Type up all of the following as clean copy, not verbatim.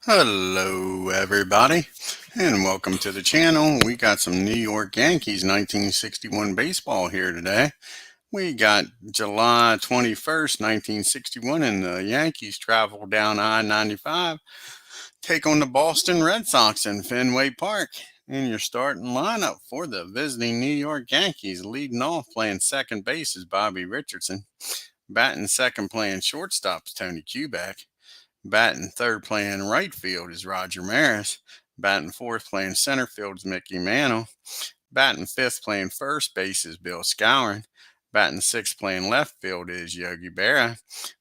Hello, everybody, and welcome to the channel. We got some New York Yankees 1961 baseball here today. We got July 21st, 1961, and the Yankees travel down I-95, take on the Boston Red Sox in Fenway Park. And your starting lineup for the visiting New York Yankees, leading off playing second base is Bobby Richardson. Batting second playing shortstop is Tony Kubek. Batting third playing right field is Roger Maris. Batting fourth playing center field is Mickey Mantle. Batting fifth playing first base is Bill Skowron. Batting sixth playing left field is Yogi Berra.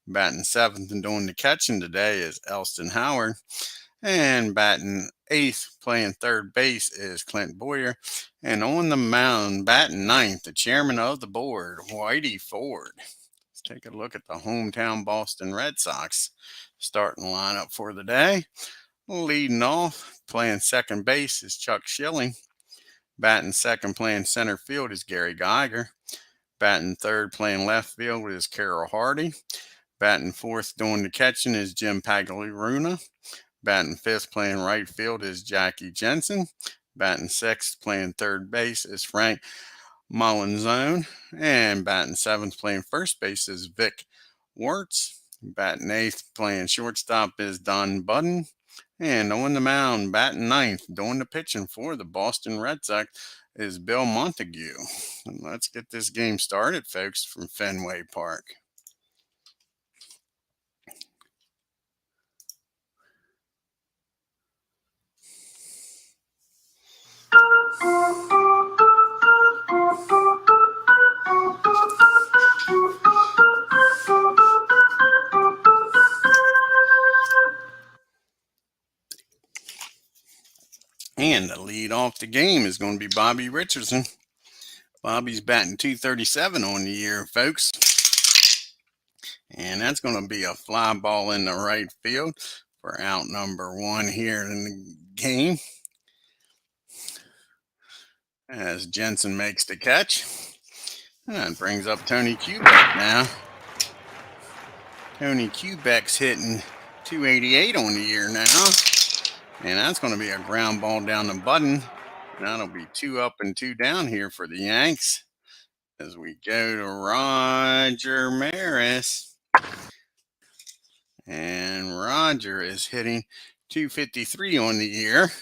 Batting seventh and doing the catching today is Elston Howard. And batting eighth playing third base is Clint Boyer. And on the mound, batting ninth, the chairman of the board, Whitey Ford. Let's take a look at the hometown Boston Red Sox starting lineup for the day. Leading off, playing second base is Chuck Schilling. Batting second, playing center field is Gary Geiger. Batting third, playing left field is Carroll Hardy. Batting fourth, doing the catching is Jim Pagliaruna. Batting fifth, playing right field is Jackie Jensen. Batting sixth, playing third base is Frank Molinzone. And batting seventh, playing first base is Vic Wertz. Batting eighth, playing shortstop is Don Budden. And on the mound, batting ninth, doing the pitching for the Boston Red Sox is Bill Montague. And let's get this game started, folks, from Fenway Park. And the lead off the game is going to be Bobby Richardson. Bobby's batting .237 on the year, folks. And that's going to be a fly ball in the right field for out number one here in the game. As Jensen makes the catch. And brings up Tony Kubek now. Tony Kubek's hitting .288 on the year now. And that's going to be a ground ball down the button. That'll be 2 up and 2 down here for the Yanks. As we go to Roger Maris. And Roger is hitting .253 on the year.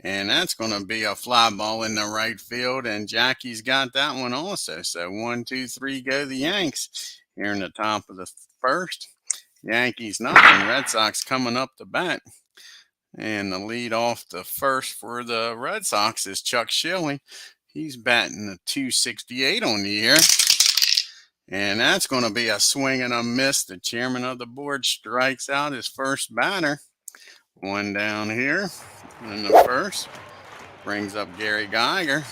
And that's going to be a fly ball in the right field. And Jackie's got that one also. So 1, 2, 3, go the Yanks. Here in the top of the first. Yankees nothing. Red Sox coming up to bat. And the lead off the first for the Red Sox is Chuck Schilling. He's batting a .268 on the year. And that's going to be a swing and a miss. The chairman of the board strikes out his first batter. One down here in the first. Brings up Gary Geiger.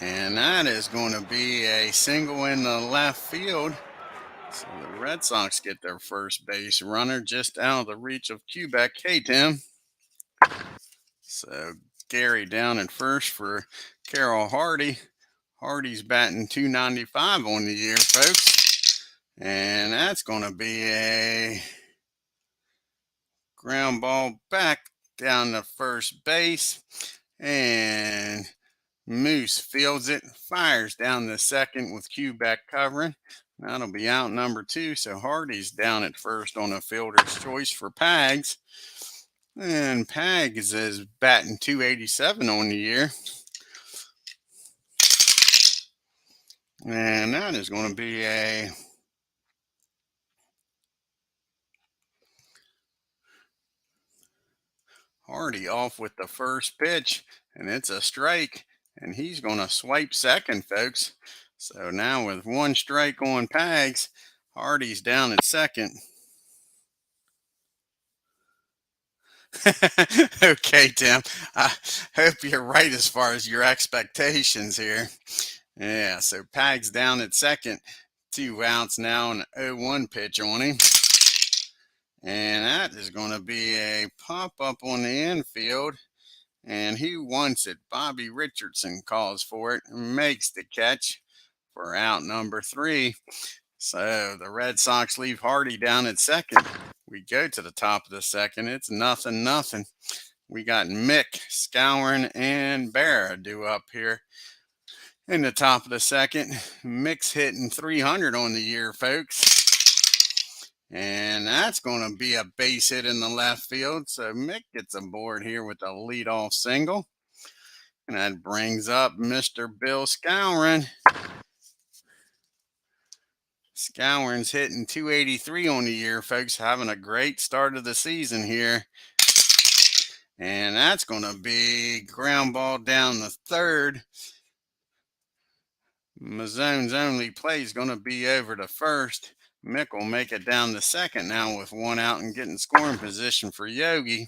And that is going to be a single in the left field. So the Red Sox get their first base runner just out of the reach of Kubek. Hey, Tim. So Gary down at first for Carroll Hardy. Hardy's batting .295 on the year, folks. And that's going to be a ground ball back down to first base. And Moose fields it, fires down the second with Kubek covering. That'll be out number 2. So Hardy's down at first on a fielder's choice for Pags. And Pags is batting .287 on the year. And that is going to be a Hardy off with the first pitch. And it's a strike. And he's going to swipe second, folks. So now with one strike on Pags, Hardy's down at second. Okay, Tim. I hope you're right as far as your expectations here. Yeah, so Pags down at second. 2 outs now and an 0-1 pitch on him. And that is going to be a pop-up on the infield. And who wants it? Bobby Richardson calls for it and makes the catch for out number 3. So the Red Sox leave Hardy down at second. We go to the top of the second. It's 0-0. We got Mick, Scourin, and Barra due up here in the top of the second. Mick's hitting 300 on the year, folks. And that's going to be a base hit in the left field. So Mick gets aboard here with a leadoff single. And that brings up Mr. Bill Scourin. Scourin's hitting 283 on the year, folks. Having a great start of the season here. And that's going to be ground ball down the third. Mazzone's only play is going to be over to first. Mick will make it down the second now with one out and getting scoring position for Yogi.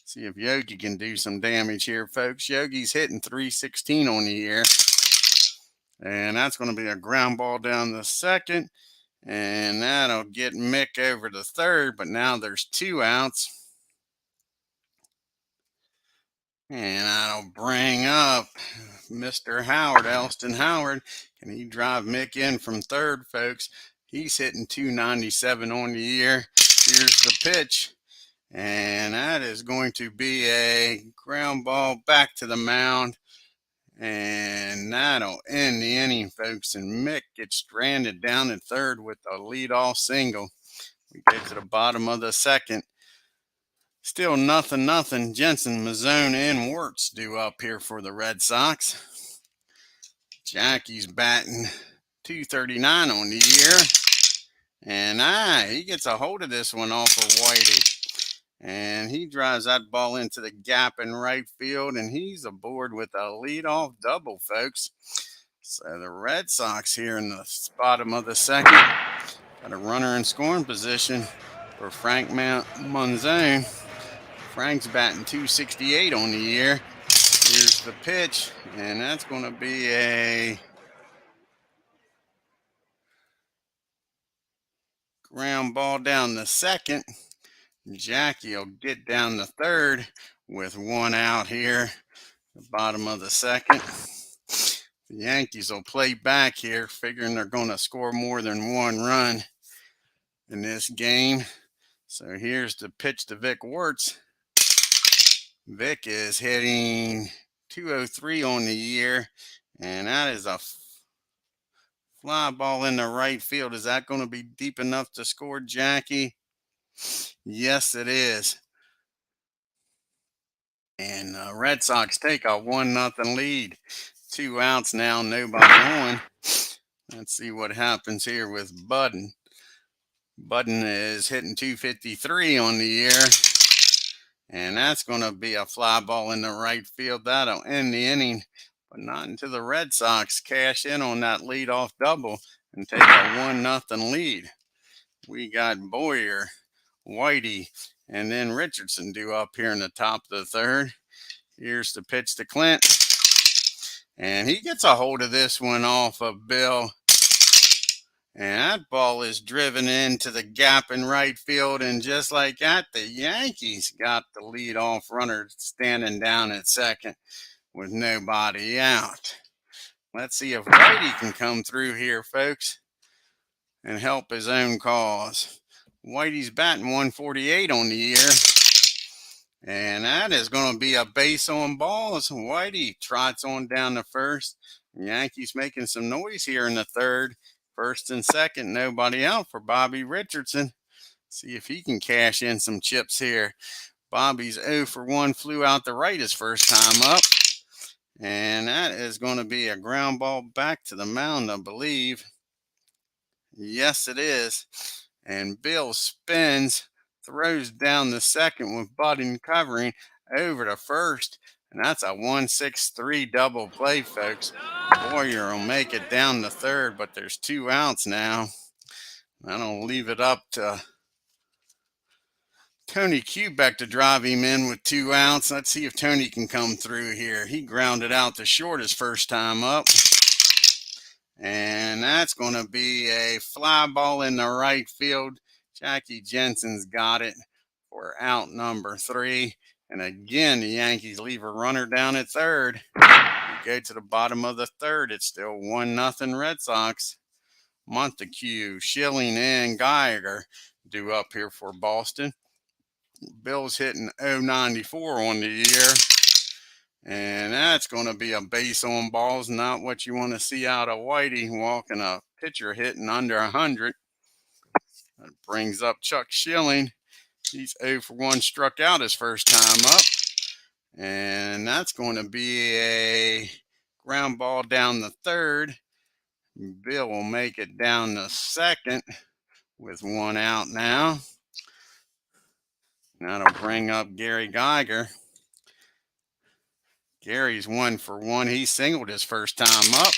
See if Yogi can do some damage here, folks. Yogi's hitting 316 on the year. And that's going to be a ground ball down the second. And that'll get Mick over to third. But now there's 2 outs. And that'll bring up Mr. Howard, Elston Howard. Can he drive Mick in from third, folks? He's hitting 297 on the year. Here's the pitch. And that is going to be a ground ball back to the mound. And that'll end the inning, folks. And Mick gets stranded down at third with a leadoff single. We get to the bottom of the second. Still 0-0. Jensen, Mazzone, and Wirtz due up here for the Red Sox. Jackie's batting 239 on the year. And he gets a hold of this one off of Whitey. And he drives that ball into the gap in right field. And he's aboard with a leadoff double, folks. So the Red Sox here in the bottom of the second. Got a runner in scoring position for Frank Monzone. Frank's batting 268 on the year. Here's the pitch, and that's going to be a ground ball down the second. Jackie will get down the third with one out here, the bottom of the second. The Yankees will play back here, figuring they're going to score more than 1 run in this game. So here's the pitch to Vic Wirtz. Vic is hitting 203 on the year, and that is a fly ball in the right field. Is that going to be deep enough to score, Jackie? Yes, it is. And Red Sox take a 1-0 lead. 2 outs now, nobody on. Let's see what happens here with Budden. Budden is hitting 253 on the year. And that's going to be a fly ball in the right field. That'll end the inning, but not until the Red Sox cash in on that leadoff double and take a 1-0 lead. We got Boyer, Whitey, and then Richardson due up here in the top of the third. Here's the pitch to Clint. And he gets a hold of this one off of Bill. And that ball is driven into the gap in right field. And just like that, the Yankees got the leadoff runner standing down at second with nobody out. Let's see if Whitey can come through here, folks, and help his own cause. Whitey's batting 148 on the year. And that is going to be a base on balls. Whitey trots on down to first. Yankees making some noise here in the third. First and second, nobody out for Bobby Richardson. See if he can cash in some chips here. Bobby's 0 for 1, flew out the right his first time up. And that is going to be a ground ball back to the mound, I believe. Yes, it is. And Bill spins, throws down the second with Budden covering over to first. And that's a 1-6-3 double play, folks. Boyer will make it down the third, but there's 2 outs now. That'll leave it up to Tony Kubek to drive him in with 2 outs. Let's see if Tony can come through here. He grounded out the short his first time up. And that's going to be a fly ball in the right field. Jackie Jensen's got it for out number 3. And again, the Yankees leave a runner down at third. We go to the bottom of the third. It's still 1-0 Red Sox. Montague, Schilling, and Geiger due up here for Boston. Bill's hitting .094 on the year. And that's going to be a base on balls, not what you want to see out of Whitey, walking a pitcher hitting under 100. That brings up Chuck Schilling. He's 0 for 1, struck out his first time up. And that's going to be a ground ball down the third. Bill will make it down the second with 1 out now. That'll bring up Gary Geiger. Gary's 1 for 1. He singled his first time up.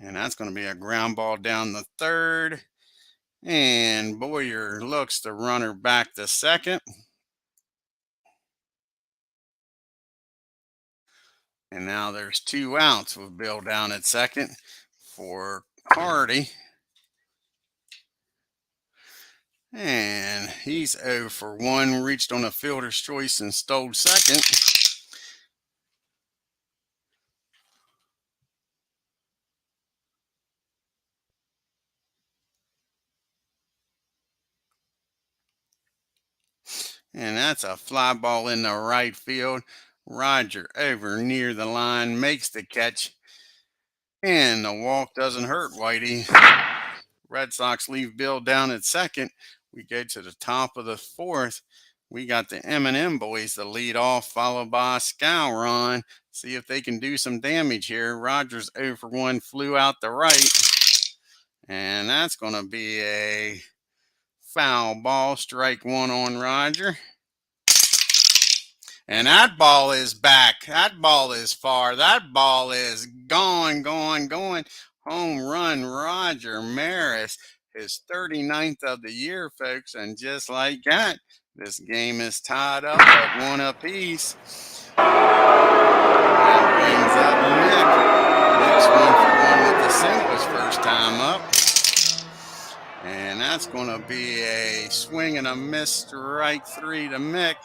And that's going to be a ground ball down the third. And Boyer looks the runner back to second. And now there's 2 outs with Bill down at second for Hardy. And he's 0 for 1, reached on a fielder's choice and stole second. And that's a fly ball in the right field. Roger over near the line, makes the catch. And the walk doesn't hurt Whitey. Red Sox leave Bill down at second. We go to the top of the fourth. We got the M&M boys to lead off, followed by Scowron. See if they can do some damage here. Rogers 0 for 1, flew out the right. And that's going to be a foul ball, strike 1 on Roger. And that ball is back. That ball is far. That ball is gone. Home run, Roger Maris. His 39th of the year, folks. And just like that, this game is tied up at 1 apiece. That brings up Nick. Nick's 1 for 1 with the single his first time up. And that's going to be a swing and a miss, strike 3 to Mick.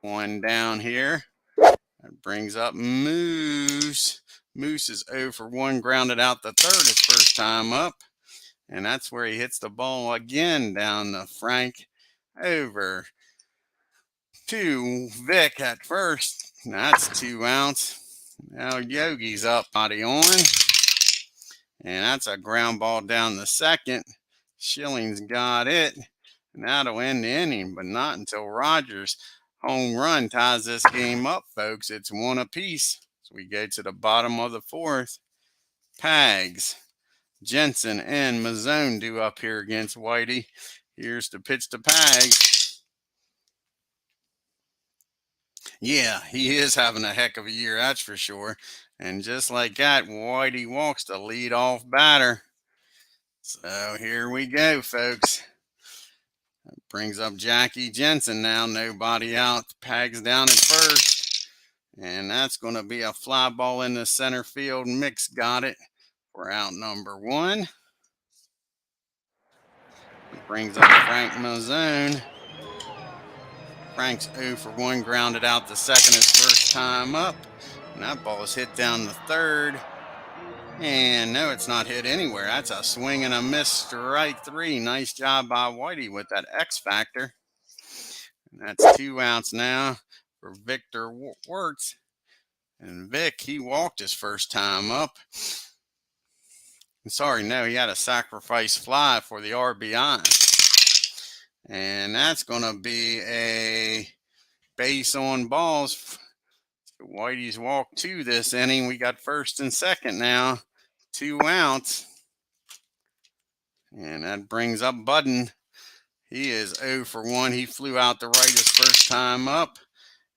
1 down here. That brings up Moose. Moose is 0 for 1, grounded out the third his first time up. And that's where he hits the ball again down to Frank. Over to Vic at first. That's 2 outs. Now Yogi's up, body on. And that's a ground ball down the second. Schilling's got it. And that'll end the inning, but not until Rogers' home run ties this game up, folks. It's 1 apiece. So we go to the bottom of the fourth. Pags, Jensen, and Mazzone due up here against Whitey. Here's the pitch to Pags. Yeah, he is having a heck of a year, that's for sure. And just like that, Whitey walks the leadoff batter. So here we go, folks. That brings up Jackie Jensen now. Nobody out. Pags down at first. And that's going to be a fly ball in the center field. Mix got it for out number 1. It brings up Frank Mazzone. Frank's 0 for 1, grounded out the second his first time up. And that ball is hit down the third. And no, it's not hit anywhere. That's a swing and a miss, strike 3. Nice job by Whitey with that X factor. And that's 2 outs now for Victor Wirtz. And Vic, he walked his first time up. Sorry, no, he had a sacrifice fly for the RBI. And that's going to be a base on balls. Whitey's walked 2 this inning. We got first and second now. 2 outs. And that brings up Budden. He is 0 for 1. He flew out the right his first time up.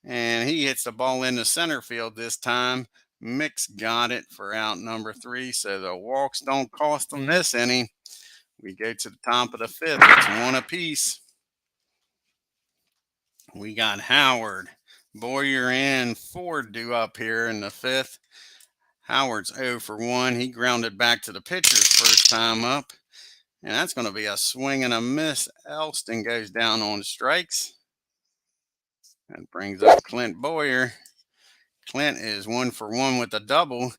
And he hits the ball into center field this time. Mix got it for out number 3. So the walks don't cost them this inning. We go to the top of the 5th. It's 1 apiece. We got Howard, Boyer, and Ford due up here in the 5th. Howard's 0 for 1. He grounded back to the pitcher's first time up. And that's going to be a swing and a miss. Elston goes down on strikes. That brings up Clint Boyer. Clint is 1 for 1 with a double.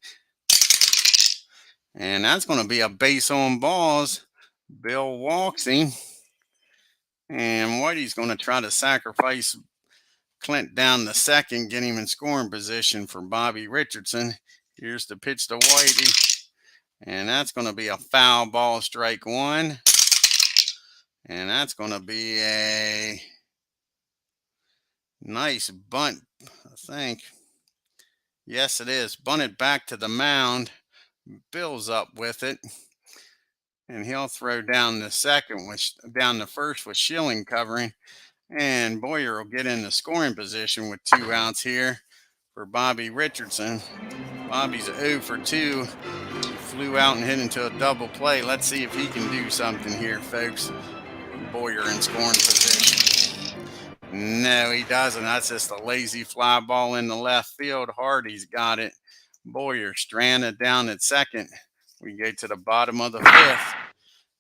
And that's going to be a base on balls. Bill walks him. And Whitey's going to try to sacrifice Clint down the second, get him in scoring position for Bobby Richardson. Here's the pitch to Whitey. And that's going to be a foul ball, strike one. And that's going to be a nice bunt, I think. Yes, it is. Bunted back to the mound. Bill's up with it. And he'll throw down the down the first with Schilling covering. And Boyer will get in the scoring position with 2 outs here for Bobby Richardson. Bobby's 0 for 2. He flew out and hit into a double play. Let's see if he can do something here, folks. Boyer in scoring position. No, he doesn't. That's just a lazy fly ball in the left field. Hardy's got it. Boyer stranded down at second. We get to the bottom of the 5th.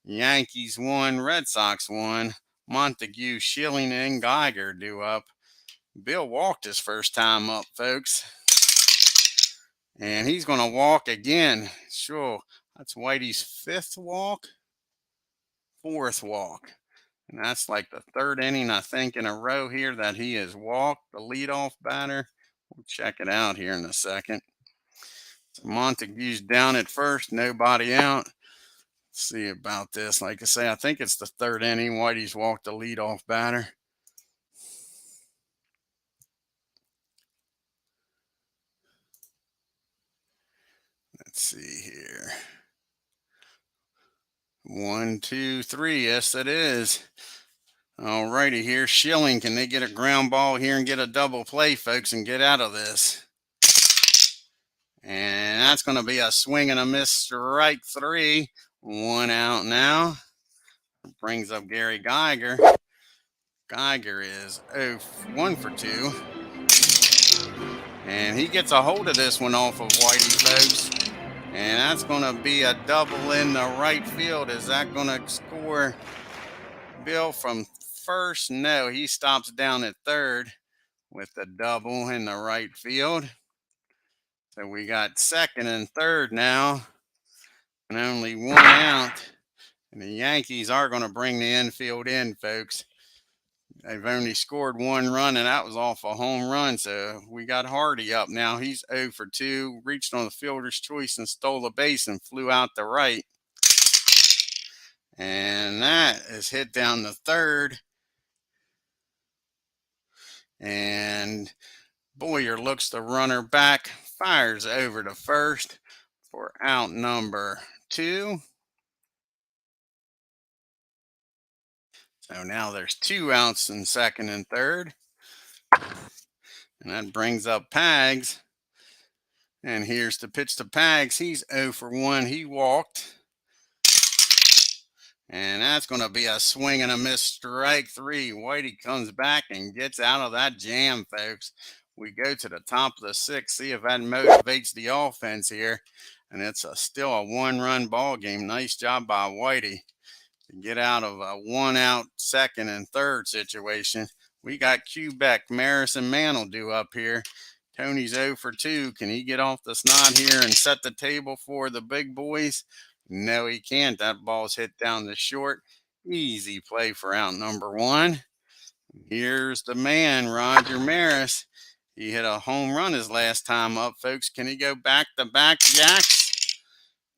Yankees 1, Red Sox 1. Montague, Schilling, and Geiger due up. Bill walked his first time up, folks. And he's going to walk again. Sure, that's Whitey's 5th walk, 4th walk. And that's like the 3rd inning, I think, in a row here that he has walked the leadoff batter. We'll check it out here in a second. So Montague's down at first, nobody out. Let's see about this. Like I say, I think it's the 3rd inning. Whitey's walked the leadoff batter. Let's see here. 1, 2, 3. Yes, it is. All righty, here's Schilling. Can they get a ground ball here and get a double play, folks, and get out of this? And that's going to be a swing and a miss, strike 3. 1 out now. Brings up Gary Geiger. Geiger is 1 for 2. And he gets a hold of this one off of Whitey, folks. And that's going to be a double in the right field. Is that going to score Bill from first? No, he stops down at 3rd with the double in the right field. So we got 2nd and 3rd now. And only 1 out. And the Yankees are going to bring the infield in, folks. They've only scored 1 run, and that was off a home run. So we got Hardy up now. He's 0 for 2. Reached on the fielder's choice and stole a base and flew out to right. And that is hit down the 3rd. And Boyer looks the runner back, fires over to first for out number 2. So now there's 2 outs in 2nd and 3rd. And that brings up Pags. And here's the pitch to Pags. He's 0 for 1. He walked. And that's going to be a swing and a miss, strike 3. Whitey comes back and gets out of that jam, folks. We go to the top of the 6th, see if that motivates the offense here. And it's still a 1-run ball game. Nice job by Whitey to get out of a 1-out 2nd and 3rd situation. We got Quebec, Maris, and Mantle due up here. Tony's 0 for 2. Can he get off the snot here and set the table for the big boys? No, he can't. That ball's hit down the short. Easy play for out number 1. Here's the man, Roger Maris. He hit a home run his last time up, folks. Can he go back-to-back jacks?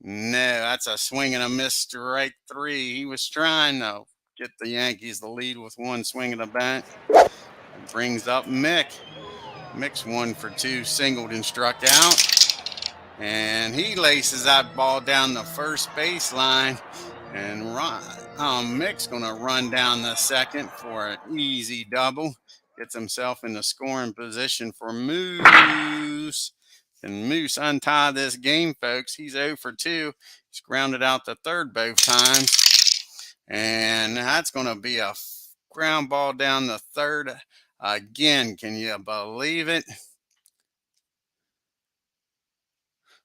No, that's a swing and a miss, strike 3. He was trying to get the Yankees the lead with 1 swing of the bat. It brings up Mick. Mick's 1 for 2, singled and struck out. And he laces that ball down the first baseline. And Mick's going to run down the second for an easy double. Gets himself in the scoring position for Moose. And Moose untie this game, folks. He's 0 for 2. He's grounded out the 3rd both times. And that's going to be a ground ball down the 3rd again. Can you believe it?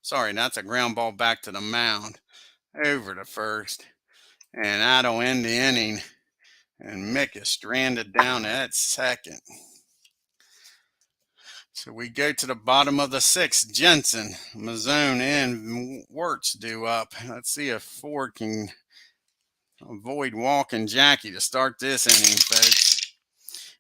Sorry, that's a ground ball back to the mound. Over to first. And that'll end the inning. And Mick is stranded down at 2nd. So we go to the bottom of the sixth. Jensen, Mazzone, and Wirtz due up. Let's see if Ford can avoid walking Jackie to start this inning, folks.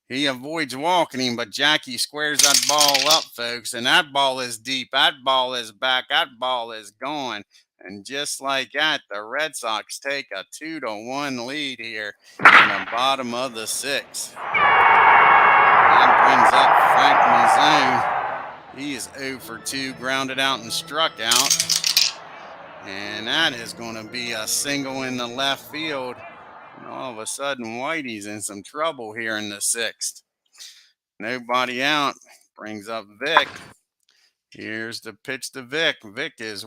He avoids walking him, but Jackie squares that ball up, folks. And that ball is deep. That ball is back. That ball is gone. And just like that, the Red Sox take a 2-1 lead here in the bottom of the sixth. That brings up Frank Mazzone. He is 0 for 2, grounded out and struck out. And that is going to be a single in the left field. And all of a sudden, Whitey's in some trouble here in the sixth. Nobody out. Brings up Vic. Here's the pitch to Vic. Vic is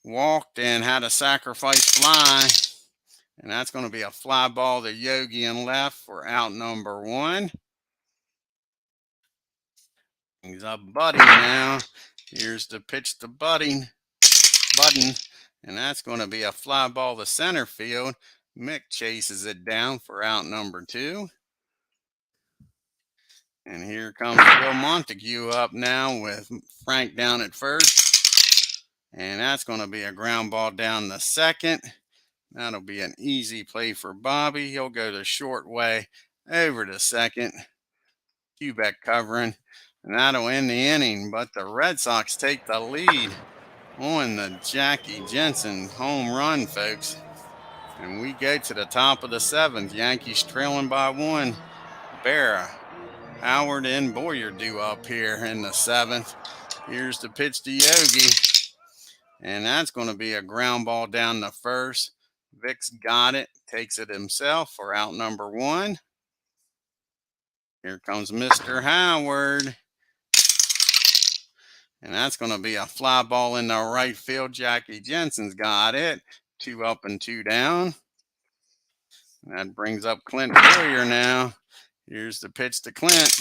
walked and had a sacrifice fly. And that's going to be a fly ball to Yogi in left for out number 1. Brings up Buddy now. Here's the pitch to Button. And that's going to be a fly ball to center field. Mick chases it down for out number 2. And here comes Bill Montague up now with Frank down at first. And that's going to be a ground ball down the second. That'll be an easy play for Bobby. He'll go the short way over to second. Quebec covering. And that'll end the inning. But the Red Sox take the lead on the Jackie Jensen home run, folks. And we go to the top of the 7th. Yankees trailing by 1. Berra, Howard, and Boyer due up here in the 7th. Here's the pitch to Yogi. And that's going to be a ground ball down the first. Vic's got it. Takes it himself for out number 1. Here comes Mr. Howard. And that's going to be a fly ball in the right field. Jackie Jensen's got it. 2 up and 2 down. That brings up Clint Boyer now. Here's the pitch to Clint.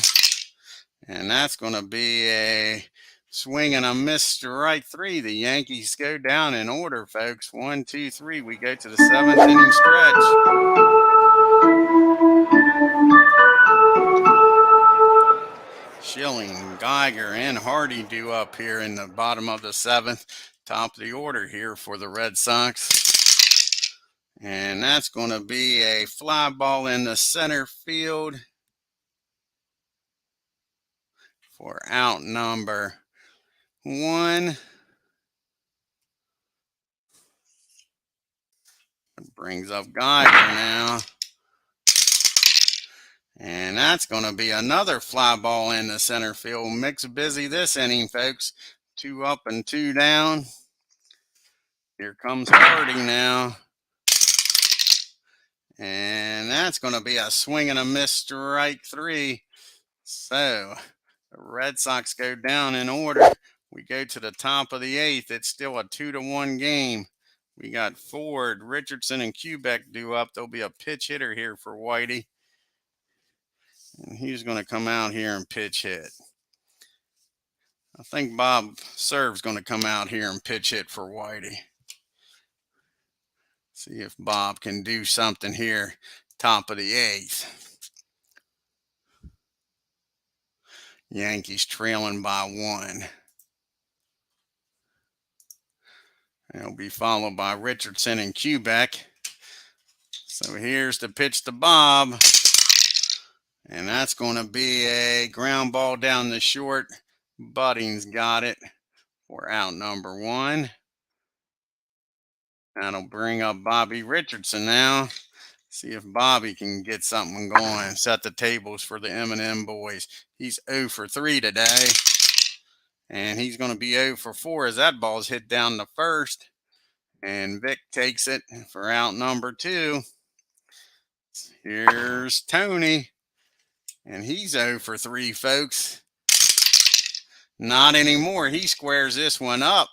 And that's going to be a swing and a miss, strike 3. The Yankees go down in order, folks. 1, 2, 3. We go to the 7th inning stretch. Schilling, Geiger, and Hardy due up here in the bottom of the 7th. Top of the order here for the Red Sox. And that's going to be a fly ball in the center field for out number 1. It brings up Geiger now. And that's going to be another fly ball in the center field. Mick's busy this inning, folks. 2 up and 2 down. Here comes Hardy now. And that's going to be a swing and a miss, strike 3. So the Red Sox go down in order. We go to the top of the 8th. It's still a 2-1 game. We got Ford, Richardson, and Quebec due up. There'll be a pitch hitter here for Whitey. And he's going to come out here and pitch hit. I think Bob Serve's going to come out here and pitch hit for Whitey. See if Bob can do something here. Top of the 8th. Yankees trailing by 1. It'll be followed by Richardson and Quebec. So here's the pitch to Bob. And that's going to be a ground ball down the short. Budding's got it for out number 1. That'll bring up Bobby Richardson now. See if Bobby can get something going. Set the tables for the M&M boys. He's 0 for 3 today. And he's going to be 0 for 4 as that ball's hit down the first. And Vic takes it for out number 2. Here's Tony. And he's 0 for 3, folks. Not anymore. He squares this one up.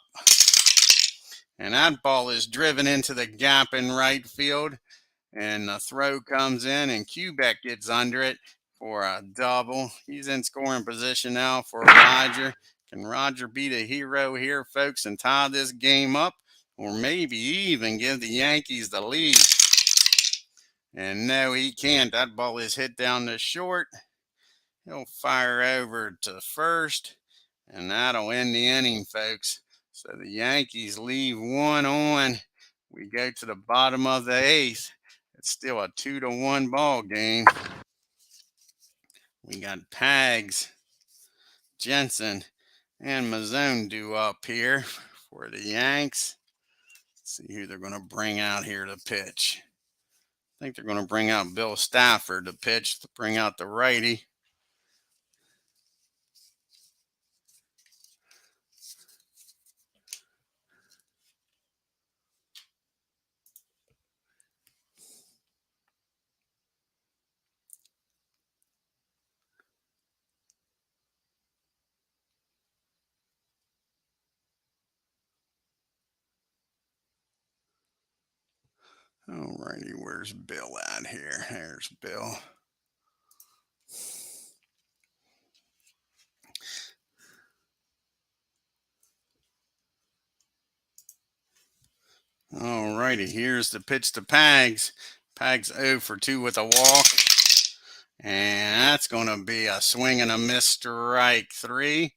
And that ball is driven into the gap in right field. And the throw comes in, and Quebec gets under it for a double. He's in scoring position now for Roger. Can Roger be the hero here, folks, and tie this game up? Or maybe even give the Yankees the lead? And no, he can't. That ball is hit down the short. He'll fire over to first, and that'll end the inning, folks. So the Yankees leave one on. We go to the bottom of the eighth. It's still a 2-1 ball game. We got Pags, Jensen, and Mazzone due up here for the Yanks. Let's see who they're going to bring out here to pitch. I think they're going to bring out Bill Stafford to pitch, to bring out the righty. Alrighty, where's Bill at here? There's Bill. Alrighty, here's the pitch to Pags. Pags 0 for 2 with a walk. And that's going to be a swing and a miss, strike 3.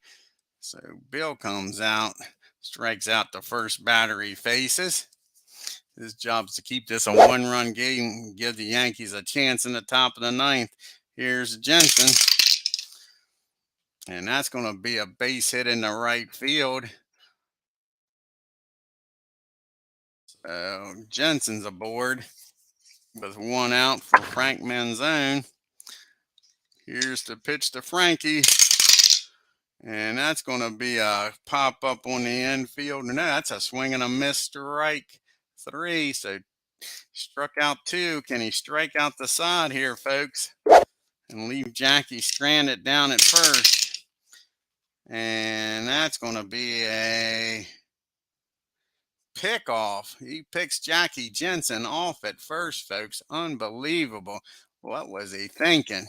So Bill comes out, strikes out the first batter he faces. His job is to keep this a one-run game, give the Yankees a chance in the top of the ninth. Here's Jensen. And that's going to be a base hit in the right field. So Jensen's aboard with one out for Frank Manzone. Here's the pitch to Frankie. And that's going to be a pop up on the infield. No, that's a swing and a miss, strike 3. So struck out 2. Can he strike out the side here, folks? And leave Jackie stranded down at first. And that's going to be a pick off. He picks Jackie Jensen off at first, folks. Unbelievable. What was he thinking?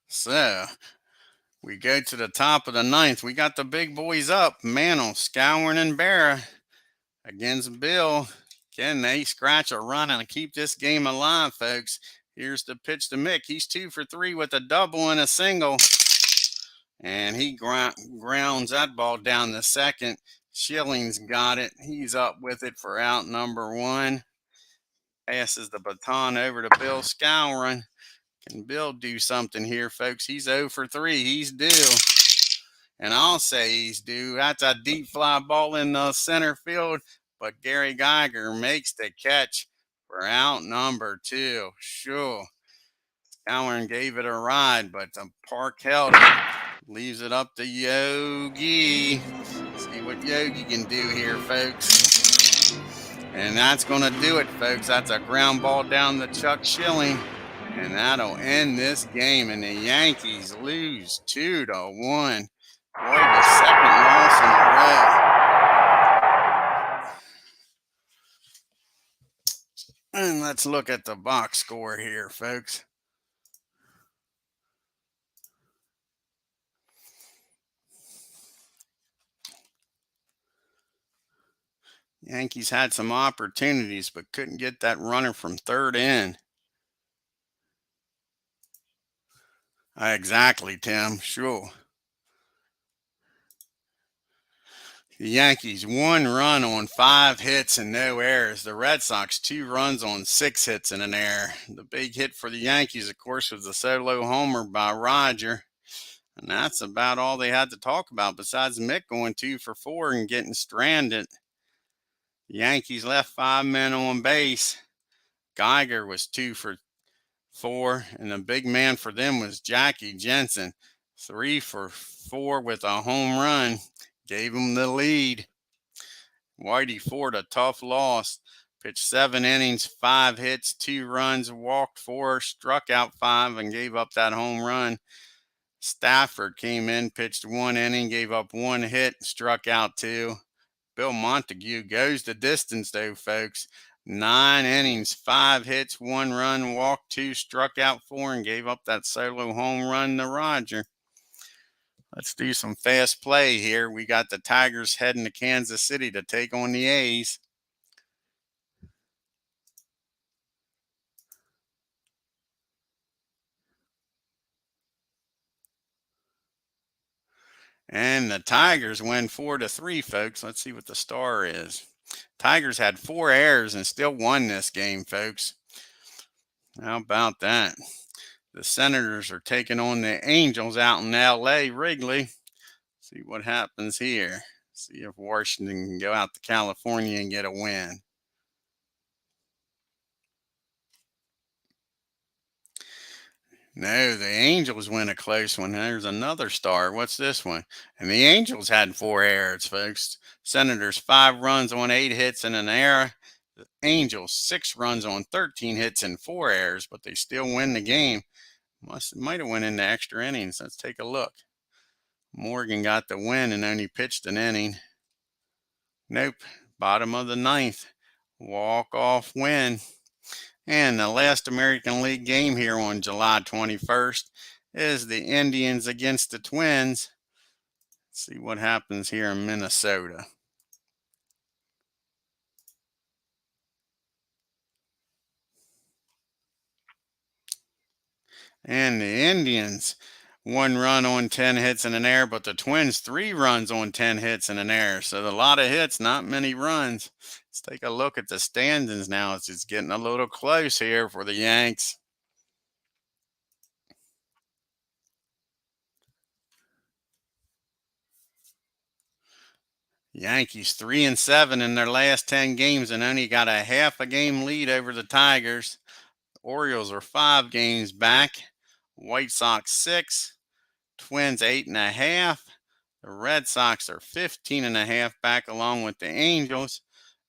So we go to the top of the ninth. We got the big boys up. Mantle, Scourin, and Berra against Bill. Can they scratch a run and keep this game alive, folks? Here's the pitch to Mick. He's 2 for 3 with a double and a single. And he grounds that ball down the second. Schilling's got it. He's up with it for out number 1. Passes the baton over to Bill Scourin. Can Bill do something here, folks? He's 0 for 3. He's due. And I'll say he's due. That's a deep fly ball in the center field. But Gary Geiger makes the catch for out number 2. Sure. Scourin gave it a ride, but the park held it. Leaves it up to Yogi. See what Yogi can do here, folks. And that's going to do it, folks. That's a ground ball down to Chuck Schilling. And that'll end this game. And the Yankees lose 2-1. Boy, the second loss in a row. And let's look at the box score here, folks. Yankees had some opportunities, but couldn't get that runner from third in. Exactly, Tim. Sure. The Yankees 1 run on 5 hits and no errors. The Red Sox 2 runs on 6 hits and an error. The big hit for the Yankees, of course, was the solo homer by Roger. And that's about all they had to talk about besides Mick going 2 for 4 and getting stranded. The Yankees left 5 men on base. Geiger was 2 for 4, and the big man for them was Jackie Jensen, 3 for 4 with a home run. Gave him the lead. Whitey Ford, a tough loss. Pitched 7 innings, 5 hits, 2 runs, walked 4, struck out 5, and gave up that home run. Stafford came in, pitched 1 inning, gave up 1 hit, struck out 2. Bill Montague goes the distance, though, folks. 9 innings, 5 hits, 1 run, walked 2, struck out 4, and gave up that solo home run to Roger. Let's do some fast play here. We got the Tigers heading to Kansas City to take on the A's. And the Tigers win 4-3, folks. Let's see what the star is. Tigers had 4 errors and still won this game, folks. How about that? The Senators are taking on the Angels out in LA, Wrigley. See what happens here. See if Washington can go out to California and get a win. No, the Angels win a close one. There's another star. What's this one? And the Angels had 4 errors, folks. Senators 5 runs on 8 hits and an error. The Angels 6 runs on 13 hits and 4 errors, but they still win the game. Might have went into extra innings. Let's take a look. Morgan got the win and only pitched an inning. Nope. Bottom of the 9th. Walk-off win. And the last American League game here on July 21st is the Indians against the Twins. Let's see what happens here in Minnesota. And the Indians 1 run on 10 hits and an error, but the Twins 3 runs on 10 hits and an error. So a lot of hits, not many runs. Let's take a look at the standings now. It's getting a little close here for the Yanks. Yankees 3-7 in their last 10 games and only got a half a game lead over the Tigers. Orioles are 5 games back. White Sox 6. Twins 8.5. The Red Sox are 15.5 back along with the Angels.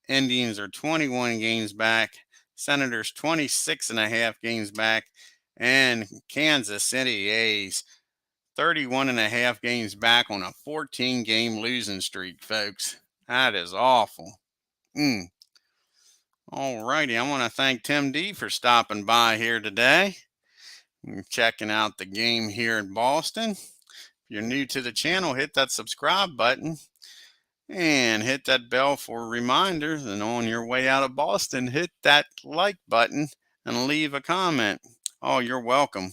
Indians are 21 games back. Senators 26.5 games back. And Kansas City A's 31.5 games back on a 14-game losing streak, folks. That is awful. All righty. I want to thank Tim D for stopping by here today and checking out the game here in Boston. If you're new to the channel, hit that subscribe button and hit that bell for reminders. And on your way out of Boston, hit that like button and leave a comment. Oh, you're welcome.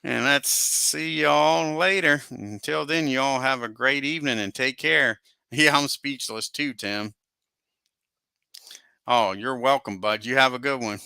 And let's see y'all later. Until then, y'all have a great evening and take care. Yeah, I'm speechless too, Tim. Oh, you're welcome, bud. You have a good one.